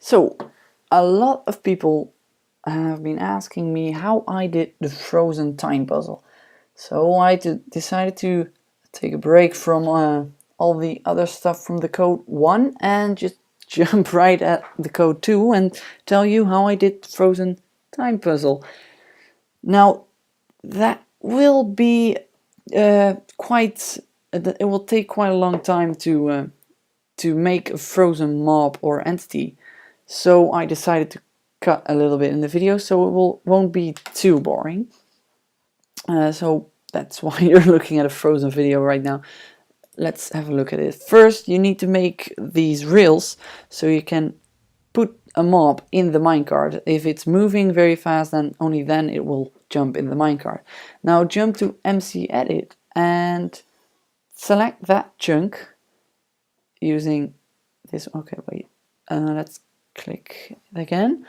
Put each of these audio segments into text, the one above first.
So, a lot of people have been asking me how I did the frozen time puzzle. So I decided to take a break from all the other stuff from the code 1 and just jump right at the code 2 and tell you how I did the frozen time puzzle. Now, that will be it will take quite a long time to make a frozen mob or entity. So I decided to cut a little bit in the video so it won't be too boring. So that's why you're looking at a frozen video right now. Let's have a look at it. First, you need to make these rails so you can put a mob in the minecart. If it's moving very fast, then only then it will jump in the minecart. Now jump to MC Edit and select that chunk using this. Okay, wait. Let's click it again.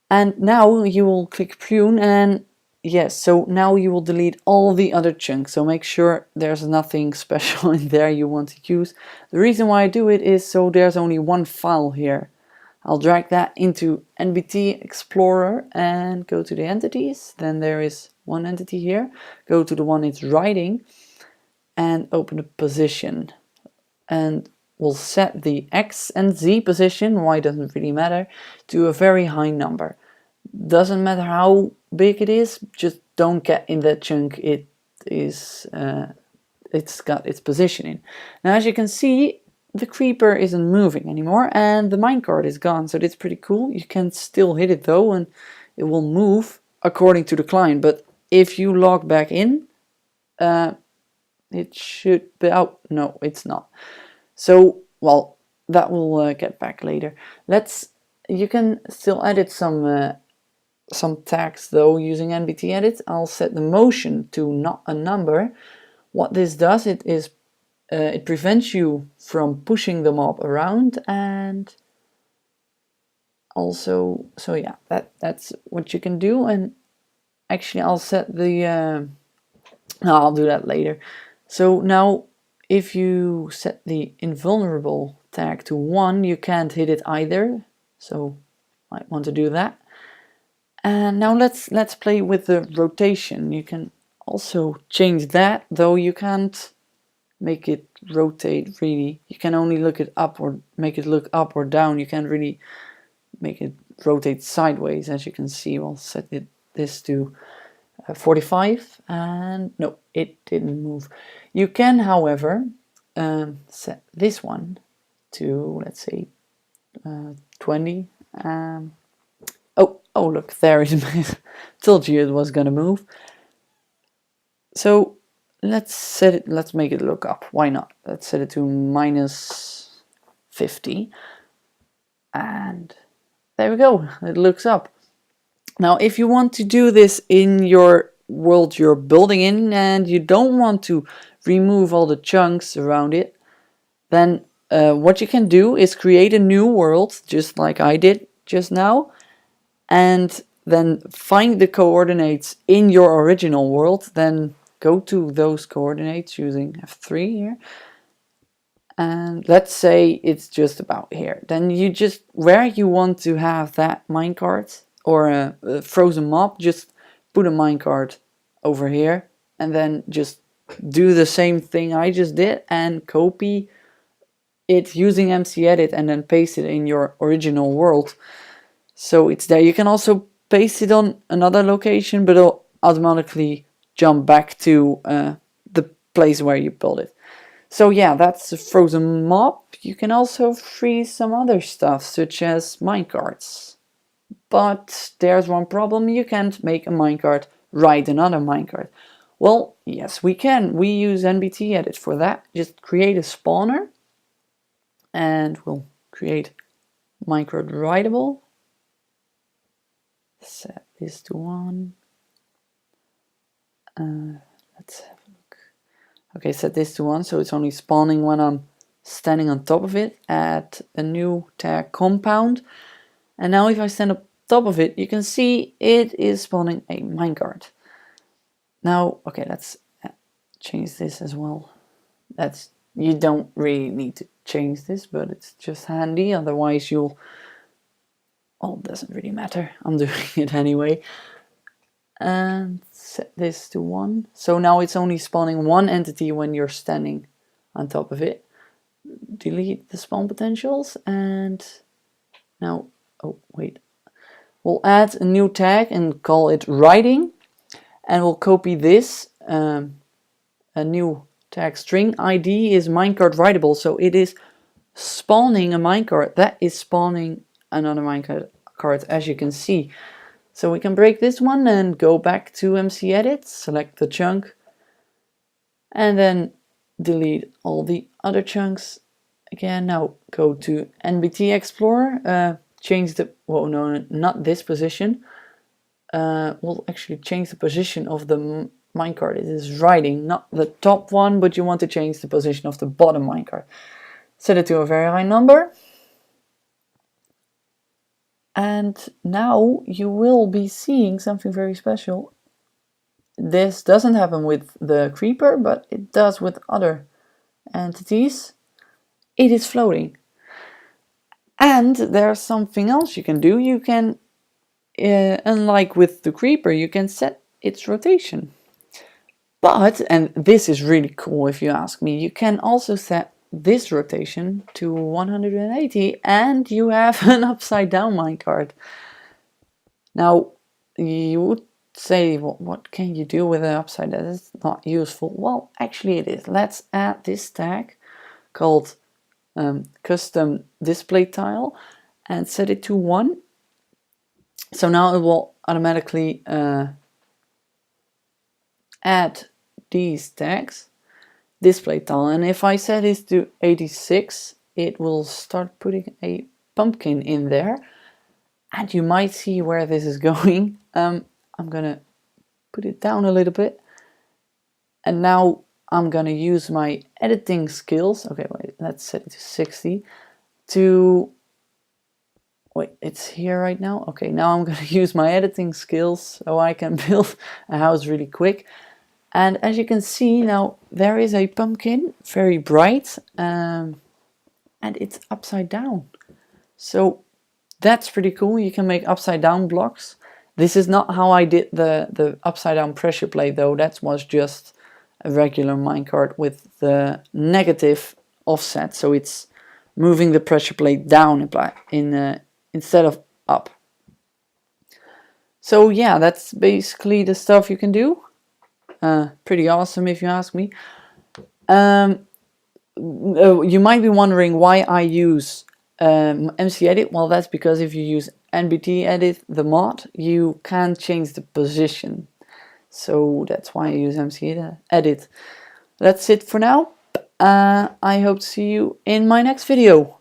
And now you will click prune, and yes, so now you will delete all the other chunks. So make sure there's nothing special in there you want to use. The reason why I do it is so there's only one file here. I'll drag that into NBT Explorer and go to the entities. Then there is one entity here. Go to the one it's writing and open the position. And we'll set the X and Z position, Y doesn't really matter, to a very high number. Doesn't matter how big it is, just don't get in that chunk it is it's got its position in. Now as you can see, the creeper isn't moving anymore and the minecart is gone, so that's pretty cool. You can still hit it though and it will move according to the client, but if you log back in, it should be, oh no, it's not. So, well, that will get back later. You can still edit some tags though using NBT Edit. I'll set the motion to not a number. What this does, it prevents you from pushing the mob around, and also, so yeah, that's what you can do. And actually I'll set the, I'll do that later. So now if you set the invulnerable tag to 1, you can't hit it either. So I want to do that. And now let's play with the rotation. You can also change that, though you can't make it rotate really. You can only look it up or make it look up or down. You can't really make it rotate sideways, as you can see. We'll set this to 45, and no, it didn't move. You can, however, set this one to, let's say, 20. Oh, look, there it is. Told you it was gonna move. So let's make it look up. Why not? Let's set it to minus 50, and there we go. It looks up. Now, if you want to do this in your world you're building in and you don't want to remove all the chunks around it, then what you can do is create a new world, just like I did just now, and then find the coordinates in your original world. Then go to those coordinates using F3 here. And let's say it's just about here. Then you just, where you want to have that minecart, or a frozen mob, just put a minecart over here and then just do the same thing I just did and copy it using MC Edit and then paste it in your original world. So it's there. You can also paste it on another location, but it'll automatically jump back to the place where you built it. So yeah, that's a frozen mob. You can also freeze some other stuff, such as minecarts. But there's one problem: you can't make a minecart ride another minecart. Well, yes, we can. We use NBT Edit for that. Just create a spawner, and we'll create minecart rideable. Set this to 1. Let's have a look. Okay, set this to 1, so it's only spawning when I'm standing on top of it. Add a new tag compound, and now if I stand on top of it, you can see it is spawning a minecart. Now, okay, let's change this as well. You don't really need to change this, but it's just handy. Otherwise, you'll well, it doesn't really matter. I'm doing it anyway. And set this to 1. So now it's only spawning one entity when you're standing on top of it. Delete the spawn potentials, and now, oh wait, we'll add a new tag and call it riding, and we'll copy this, a new tag string. ID is minecart rideable, so it is spawning a minecart that is spawning another minecart, as you can see. So we can break this one and go back to MC Edit, select the chunk, and then delete all the other chunks. Again, now go to NBT Explorer, change the, well, no, not this position. We'll actually change the position of the minecart. It is riding, not the top one, but you want to change the position of the bottom minecart. Set it to a very high number. And now you will be seeing something very special. This doesn't happen with the creeper, but it does with other entities. It is floating. And there's something else you can do. You can, unlike with the creeper, you can set its rotation. But, and this is really cool if you ask me, you can also set this rotation to 180 and you have an upside down minecart. Now, you would say, well, what can you do with an upside down? It's not useful. Well, actually it is. Let's add this tag called custom display tile and set it to 1. So now it will automatically add these tags, display tile, and if I set this to 86, it will start putting a pumpkin in there, and you might see where this is going. I'm gonna put it down a little bit, and now I'm gonna use my editing skills. Okay, wait, let's set it to 60 to, wait, it's here right now. Okay, now I'm gonna use my editing skills so I can build a house really quick. And as you can see now, there is a pumpkin, very bright, and it's upside down. So that's pretty cool. You can make upside down blocks. This is not how I did the upside down pressure plate though. That was just a regular minecart with the negative offset. So it's moving the pressure plate down instead of up. So yeah, that's basically the stuff you can do. Pretty awesome if you ask me. You might be wondering why I use MC Edit. Well, that's because if you use NBT Edit, the mod, you can't change the position. So that's why I use MC Edit. That's it for now. I hope to see you in my next video.